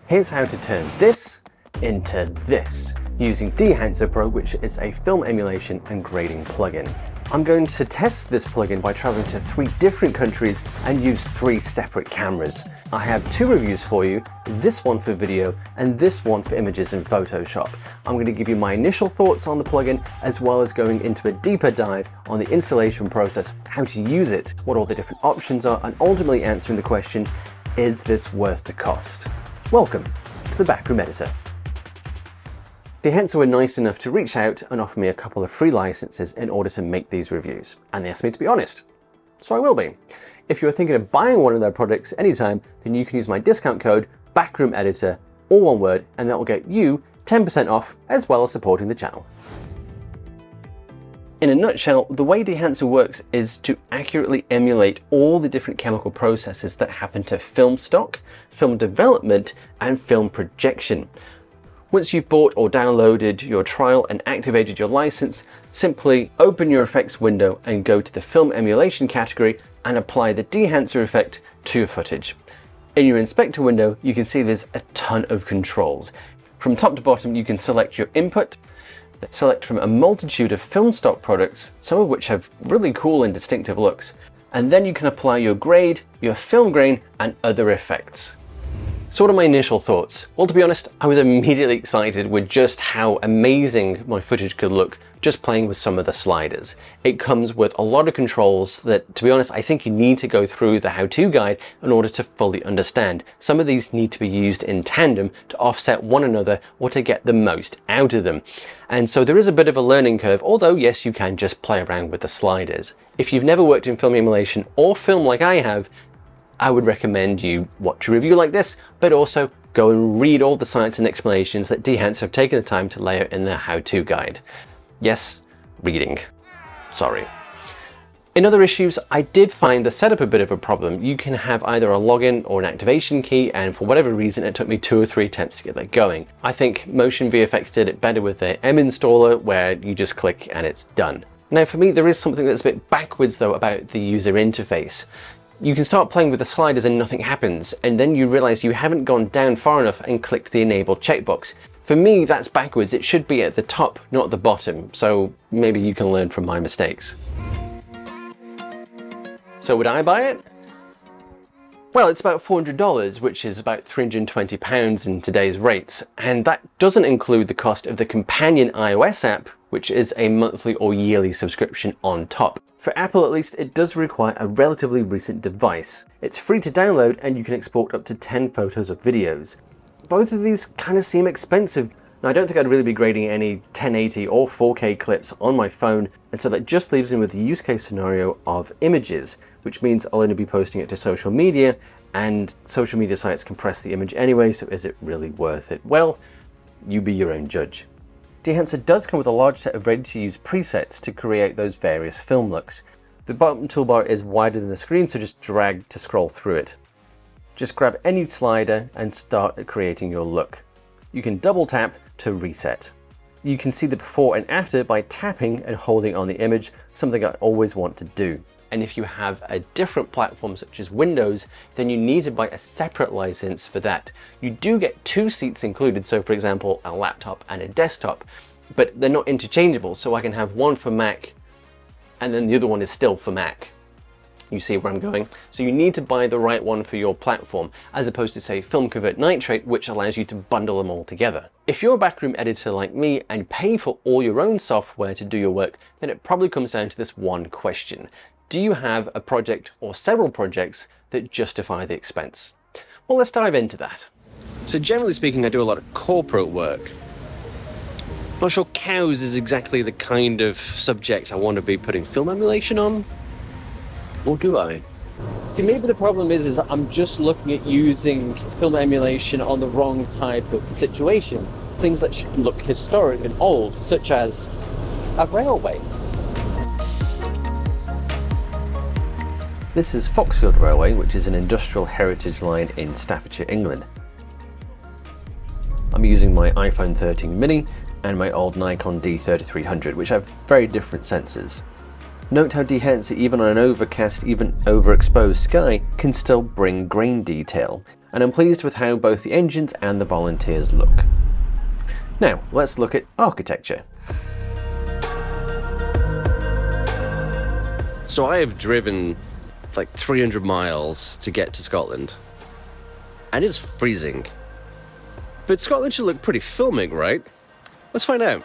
Here's how to turn this into this using Dehancer Pro, which is a film emulation and grading plugin. I'm going to test this plugin by traveling to 3 different countries and use 3 separate cameras. I have 2 reviews for you, this one for video and this one for images in Photoshop. I'm going to give you my initial thoughts on the plugin, as well as going into a deeper dive on the installation process, how to use it, what all the different options are, and ultimately answering the question, is this worth the cost? Welcome to the Backroom Editor. Dehancer were nice enough to reach out and offer me a couple of free licenses in order to make these reviews, and they asked me to be honest, so I will be. If you're thinking of buying one of their products anytime, then you can use my discount code BackroomEditor, all one word, and that will get you 10% off, as well as supporting the channel. In a nutshell, the way Dehancer works is to accurately emulate all the different chemical processes that happen to film stock, film development, and film projection. Once you've bought or downloaded your trial and activated your license, simply open your effects window and go to the film emulation category and apply the Dehancer effect to your footage. In your inspector window, you can see there's a ton of controls. From top to bottom, you can select your input, select from a multitude of film stock products, some of which have really cool and distinctive looks, and then you can apply your grade, your film grain, and other effects. So what are my initial thoughts? Well, to be honest, I was immediately excited with just how amazing my footage could look just playing with some of the sliders. It comes with a lot of controls that, to be honest, I think you need to go through the how-to guide in order to fully understand. Some of these need to be used in tandem to offset one another or to get the most out of them. And so there is a bit of a learning curve, although yes, you can just play around with the sliders. If you've never worked in film emulation or film like I have, I would recommend you watch a review like this, but also go and read all the science and explanations that Dehancer have taken the time to lay out in their how-to guide. Yes, reading. Sorry. In other issues, I did find the setup a bit of a problem. You can have either a login or an activation key, and for whatever reason, it took me 2 or 3 attempts to get that going. I think Motion VFX did it better with their M installer, where you just click and it's done. Now for me, there is something that's a bit backwards though about the user interface. You can start playing with the sliders and nothing happens, and then you realize you haven't gone down far enough and clicked the enable checkbox. For me, that's backwards. It should be at the top, not the bottom, so maybe you can learn from my mistakes. So would I buy it? Well, it's about $400, which is about £320 in today's rates, and that doesn't include the cost of the companion iOS app, which is a monthly or yearly subscription on top. For Apple at least, it does require a relatively recent device. It's free to download and you can export up to 10 photos or videos. Both of these kind of seem expensive. Now, I don't think I'd really be grading any 1080 or 4K clips on my phone, and so that just leaves me with the use case scenario of images, which means I'll only be posting it to social media, and social media sites compress the image anyway, so is it really worth it? Well, you be your own judge. Dehancer does come with a large set of ready-to-use presets to create those various film looks. The bottom toolbar is wider than the screen, so just drag to scroll through it. Just grab any slider and start creating your look. You can double tap to reset. You can see the before and after by tapping and holding on the image, something I always want to do. And if you have a different platform such as Windows, then you need to buy a separate license for that. You do get 2 seats included, so for example, a laptop and a desktop, but they're not interchangeable, so I can have one for Mac and then the other one is still for Mac. You see where I'm going? So you need to buy the right one for your platform, as opposed to say Film Convert Nitrate, which allows you to bundle them all together. If you're a backroom editor like me and pay for all your own software to do your work, then it probably comes down to this one question. Do you have a project or several projects that justify the expense? Well, let's dive into that. So generally speaking, I do a lot of corporate work. Not sure cows is exactly the kind of subject I want to be putting film emulation on. Or do I? See, maybe the problem is I'm just looking at using film emulation on the wrong type of situation. Things that should look historic and old, such as a railway. This is Foxfield Railway, which is an industrial heritage line in Staffordshire, England. I'm using my iPhone 13 mini and my old Nikon D3300, which have very different sensors. Note how Dehancer, even on an overcast, even overexposed sky, can still bring grain detail. and I'm pleased with how both the engines and the volunteers look. Now, let's look at architecture. So I have driven like 300 miles to get to Scotland, and it's freezing. But Scotland should look pretty filmic, right? Let's find out.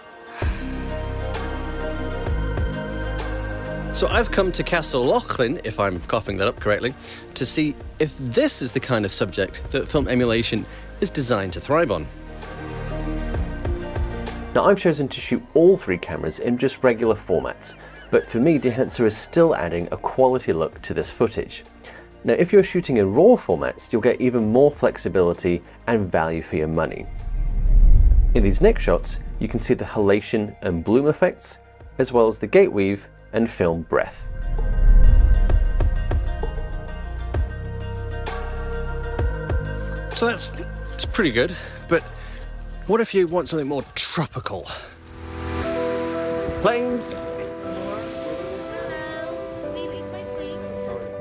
So I've come to Castle Loughlin, if I'm coughing that up correctly, to see if this is the kind of subject that film emulation is designed to thrive on. Now I've chosen to shoot all three cameras in just regular formats, but for me Dehancer is still adding a quality look to this footage. Now if you're shooting in RAW formats, you'll get even more flexibility and value for your money. In these next shots, you can see the halation and bloom effects, as well as the gate weave and film breath. So it's pretty good, but what if you want something more tropical? Planes!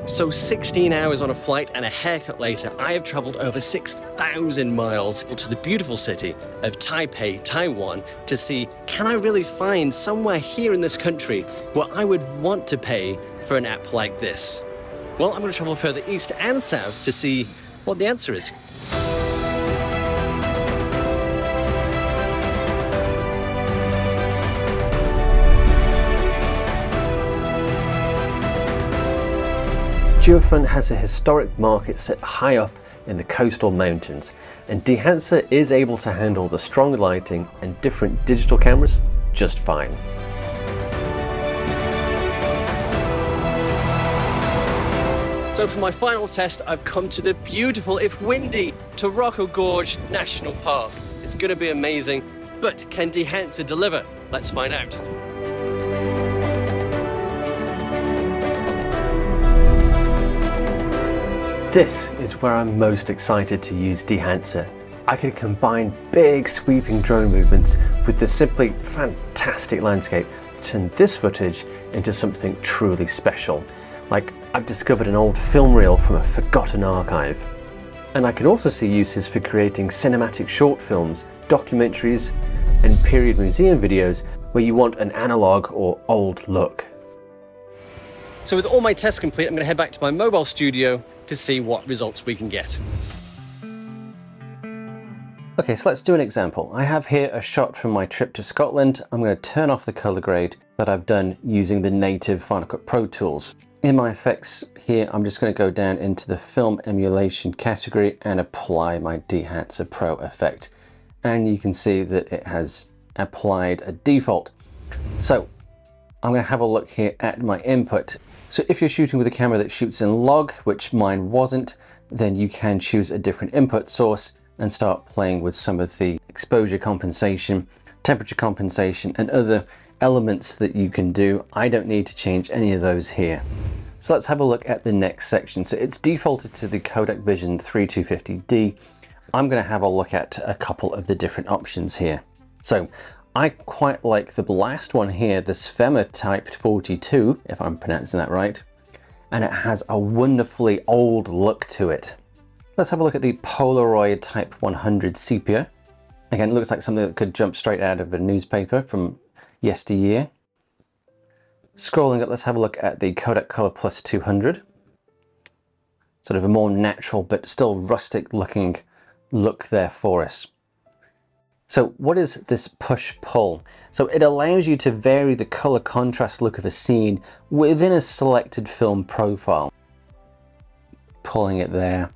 So 16 hours on a flight and a haircut later, I have traveled over 6,000 miles to the beautiful city of Taipei, Taiwan, to see, can I really find somewhere here in this country where I would want to pay for an app like this? Well, I'm going to travel further east and south to see what the answer is. Geofund has a historic market set high up in the coastal mountains, and Dehancer is able to handle the strong lighting and different digital cameras just fine. So for my final test, I've come to the beautiful, if windy, Taroko Gorge National Park. It's going to be amazing, but can Dehancer deliver? Let's find out. This is where I'm most excited to use Dehancer. I can combine big sweeping drone movements with the simply fantastic landscape, turn this footage into something truly special. Like I've discovered an old film reel from a forgotten archive. And I can also see uses for creating cinematic short films, documentaries, and period museum videos where you want an analog or old look. So with all my tests complete, I'm going to head back to my mobile studio to see what results we can get. Okay, so let's do an example. I have here a shot from my trip to Scotland. I'm going to turn off the color grade that I've done using the native Final Cut Pro tools. In my effects here, I'm just going to go down into the film emulation category and apply my Dehancer Pro effect. And you can see that it has applied a default. So I'm going to have a look here at my input. So if you're shooting with a camera that shoots in log, which mine wasn't, then you can choose a different input source and start playing with some of the exposure compensation, temperature compensation, and other elements that you can do. I don't need to change any of those here. So let's have a look at the next section. So it's defaulted to the Kodak Vision 3250D. I'm going to have a look at a couple of the different options here. So I quite like the last one here, the Svema Type 42, if I'm pronouncing that right, and it has a wonderfully old look to it. Let's have a look at the Polaroid Type 100 Sepia. Again, it looks like something that could jump straight out of a newspaper from yesteryear. Scrolling up, let's have a look at the Kodak Color Plus 200. Sort of a more natural but still rustic looking look there for us. So what is this push-pull? So it allows you to vary the color contrast look of a scene within a selected film profile. Pulling it there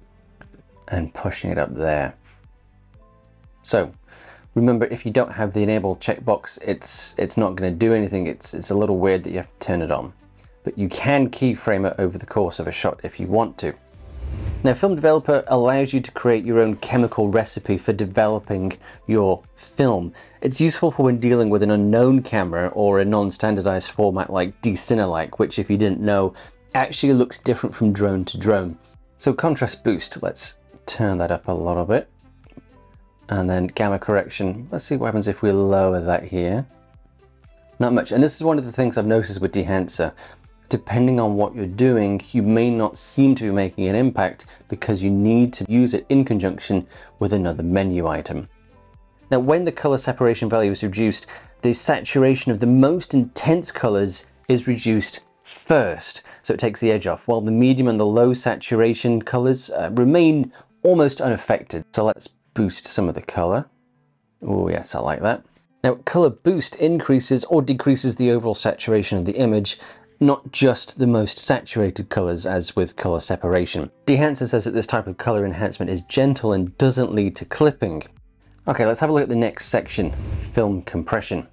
and pushing it up there. So remember, if you don't have the enable checkbox, it's not going to do anything. It's a little weird that you have to turn it on. But you can keyframe it over the course of a shot if you want to. Now, Film Developer allows you to create your own chemical recipe for developing your film. It's useful for when dealing with an unknown camera or a non-standardized format like D-Cinelike, which, if you didn't know, actually looks different from drone to drone. So contrast boost, let's turn that up a little bit. And then gamma correction, let's see what happens if we lower that here. Not much, and this is one of the things I've noticed with Dehancer. depending on what you're doing, you may not seem to be making an impact because you need to use it in conjunction with another menu item. Now, when the color separation value is reduced, the saturation of the most intense colors is reduced first, so it takes the edge off, while the medium and the low saturation colors remain almost unaffected. So let's boost some of the color. Oh yes, I like that. Now, color boost increases or decreases the overall saturation of the image, not just the most saturated colors as with color separation. Dehancer says that this type of color enhancement is gentle and doesn't lead to clipping. Okay, let's have a look at the next section, film compression.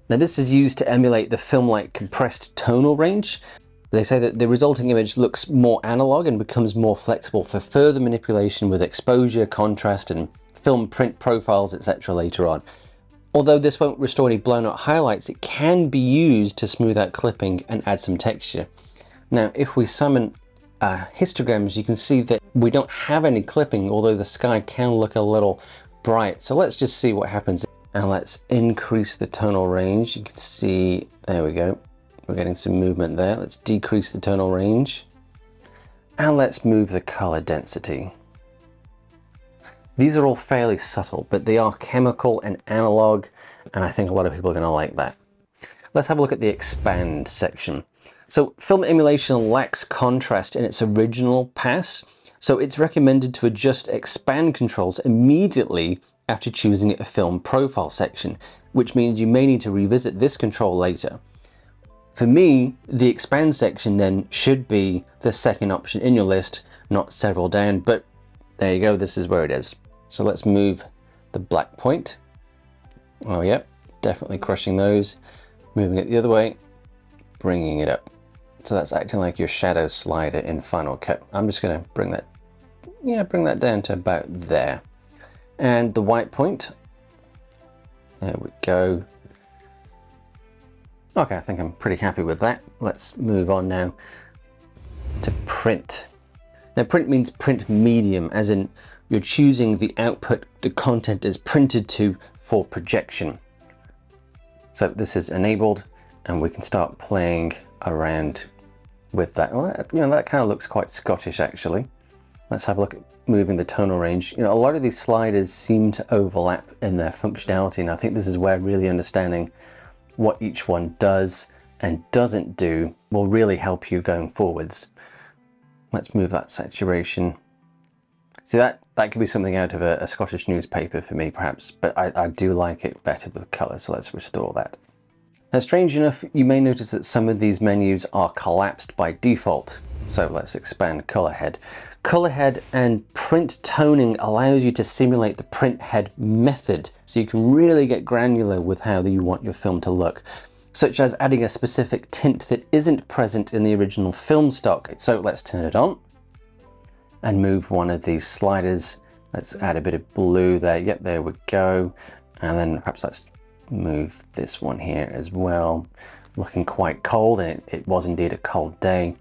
Now, this is used to emulate the film-like compressed tonal range. They say that the resulting image looks more analog and becomes more flexible for further manipulation with exposure, contrast, and film print profiles, etc. later on. Although this won't restore any blown out highlights, it can be used to smooth out clipping and add some texture. Now, if we summon histograms, you can see that we don't have any clipping, although the sky can look a little bright. So let's just see what happens. And let's increase the tonal range. You can see, there we go. We're getting some movement there. Let's decrease the tonal range. And let's move the color density. These are all fairly subtle, but they are chemical and analog, and I think a lot of people are going to like that. Let's have a look at the expand section. So film emulation lacks contrast in its original pass, so it's recommended to adjust expand controls immediately after choosing a film profile section, which means you may need to revisit this control later. For me, the expand section then should be the second option in your list, not several down, but there you go, this is where it is. So let's move the black point. Oh yep, definitely crushing those. Moving it the other way, bringing it up. So that's acting like your shadow slider in Final Cut. I'm just gonna bring that down to about there. And the white point, there we go. Okay, I think I'm pretty happy with that. Let's move on now to print. Now, print means print medium, as in you're choosing the output the content is printed to for projection. So this is enabled, and we can start playing around with that. Well, that kind of looks quite Scottish, actually. Let's have a look at moving the tonal range. A lot of these sliders seem to overlap in their functionality, and I think this is where really understanding what each one does and doesn't do will really help you going forwards. Let's move that saturation. See, that could be something out of a Scottish newspaper for me, perhaps, but I do like it better with colour, so let's restore that. Now, strange enough, you may notice that some of these menus are collapsed by default. So let's expand color head. Color head and print toning allows you to simulate the print head method, so you can really get granular with how you want your film to look, such as adding a specific tint that isn't present in the original film stock. So let's turn it on and move one of these sliders. Let's add a bit of blue there. Yep, there we go. And then perhaps let's move this one here as well. Looking quite cold, and it was indeed a cold day.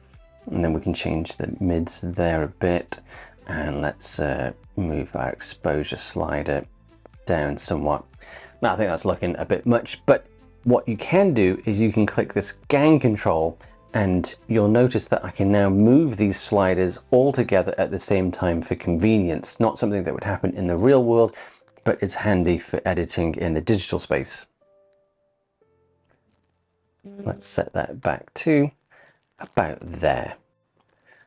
And then we can change the mids there a bit. And let's move our exposure slider down somewhat. Now, I think that's looking a bit much, but what you can do is you can click this gang control, and you'll notice that I can now move these sliders all together at the same time for convenience. Not something that would happen in the real world, but it's handy for editing in the digital space. Let's set that back to about there.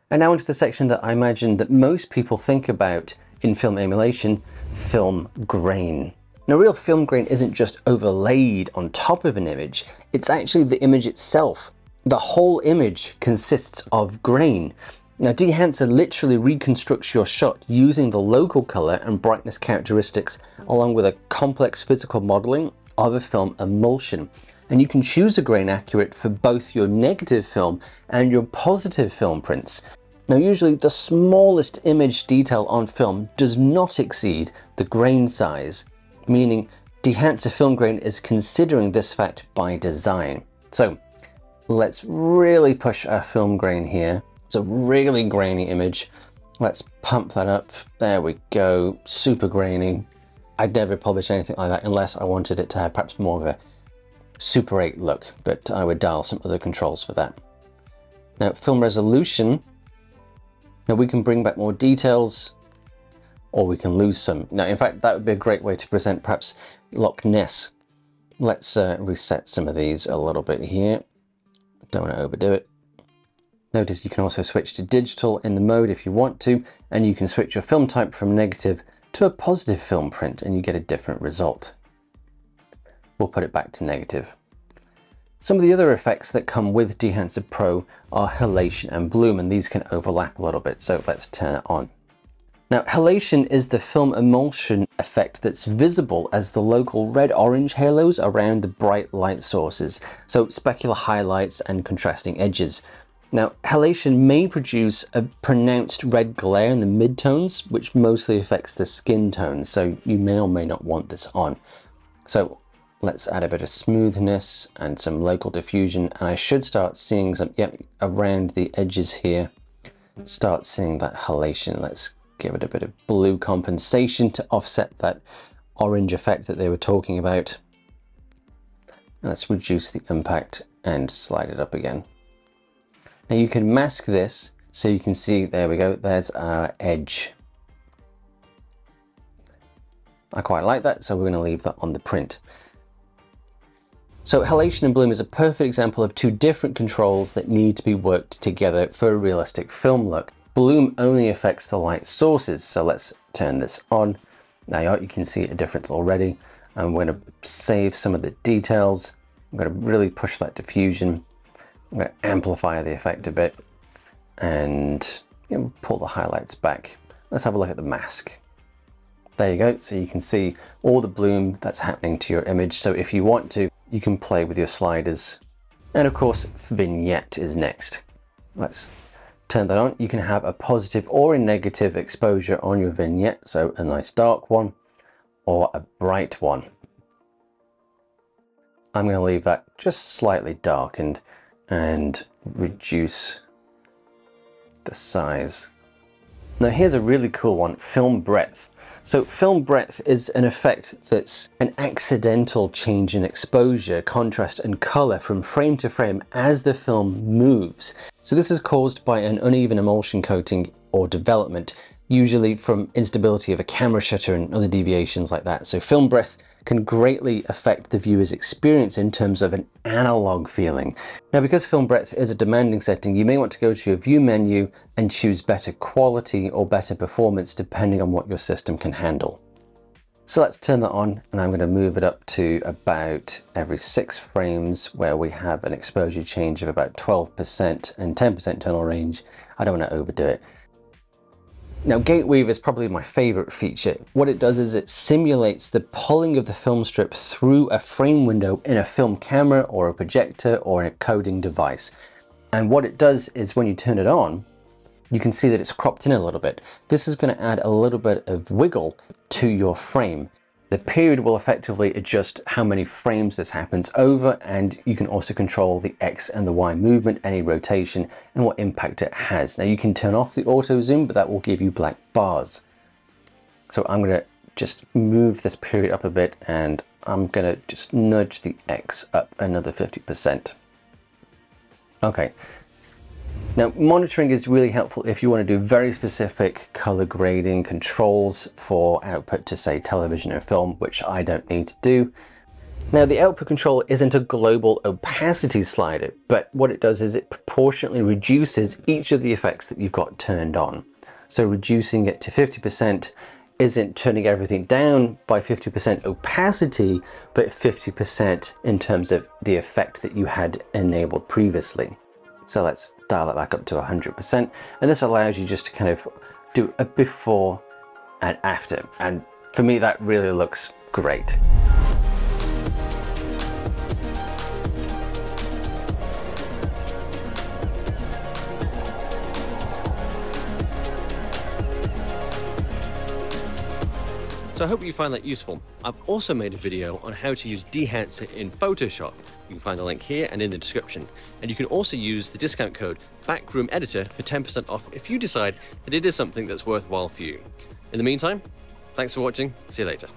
And now into the section that I imagine that most people think about in film emulation, film grain. Now, real film grain isn't just overlaid on top of an image, it's actually the image itself. The whole image consists of grain. Now, Dehancer literally reconstructs your shot using the local color and brightness characteristics along with a complex physical modeling of a film emulsion. And you can choose a grain accurate for both your negative film and your positive film prints. Now, usually the smallest image detail on film does not exceed the grain size, meaning Dehancer film grain is considering this fact by design. So let's really push our film grain here. It's a really grainy image. Let's pump that up. There we go, super grainy. I'd never publish anything like that unless I wanted it to have perhaps more of a Super 8 look, but I would dial some other controls for that. Now, film resolution. Now we can bring back more details, or we can lose some. Now, in fact, that would be a great way to present perhaps Loch Ness. Let's reset some of these a little bit here. Don't want to overdo it. Notice you can also switch to digital in the mode if you want to, and you can switch your film type from negative to a positive film print and you get a different result. We'll put it back to negative. Some of the other effects that come with Dehancer Pro are halation and bloom, and these can overlap a little bit, so let's turn it on. Now, halation is the film emulsion effect that's visible as the local red-orange halos around the bright light sources, so specular highlights and contrasting edges. Now, halation may produce a pronounced red glare in the midtones, which mostly affects the skin tones, so you may or may not want this on. So let's add a bit of smoothness and some local diffusion, and I should start seeing some, around the edges here, start seeing that halation. Let's give it a bit of blue compensation to offset that orange effect that they were talking about. Let's reduce the impact and slide it up again. Now you can mask this so you can see, there we go, there's our edge. I quite like that, so we're going to leave that on the print. So halation and bloom is a perfect example of two different controls that need to be worked together for a realistic film look. Bloom only affects the light sources, so let's turn this on. Now you can see a difference already. I'm going to save some of the details. I'm going to really push that diffusion. I'm going to amplify the effect a bit and pull the highlights back. Let's have a look at the mask. There you go, so you can see all the bloom that's happening to your image. So if you want to, you can play with your sliders. And of course, Vignette is next. Let's turn that on. You can have a positive or a negative exposure on your vignette, so a nice dark one or a bright one. I'm going to leave that just slightly darkened and reduce the size. Now here's a really cool one, film breadth. So film breadth is an effect that's an accidental change in exposure, contrast and color from frame to frame as the film moves. So this is caused by an uneven emulsion coating or development, usually from instability of a camera shutter and other deviations like that. So film breadth can greatly affect the viewer's experience in terms of an analog feeling. Now, because film breadth is a demanding setting, you may want to go to your view menu and choose better quality or better performance depending on what your system can handle. So let's turn that on, and I'm going to move it up to about every 6 frames where we have an exposure change of about 12% and 10% tonal range. I don't want to overdo it. Now, gate weave is probably my favorite feature. What it does is it simulates the pulling of the film strip through a frame window in a film camera or a projector or in a coding device. And what it does is when you turn it on, you can see that it's cropped in a little bit. This is going to add a little bit of wiggle to your frame. The period will effectively adjust how many frames this happens over, and you can also control the X and the Y movement, any rotation, and what impact it has. Now you can turn off the auto zoom, but that will give you black bars. So I'm going to just move this period up a bit, and I'm going to just nudge the X up another 50%. Okay. Now, monitoring is really helpful if you want to do very specific color grading controls for output to, say, television or film, which I don't need to do. Now, the output control isn't a global opacity slider, but what it does is it proportionately reduces each of the effects that you've got turned on. So reducing it to 50% isn't turning everything down by 50% opacity, but 50% in terms of the effect that you had enabled previously. So let's dial it back up to 100%, and this allows you just to kind of do a before and after, and for me that really looks great. So I hope you find that useful. I've also made a video on how to use Dehancer in Photoshop. You can find the link here and in the description. And you can also use the discount code BACKROOMEDITOR for 10% off if you decide that it is something that's worthwhile for you. In the meantime, thanks for watching. See you later.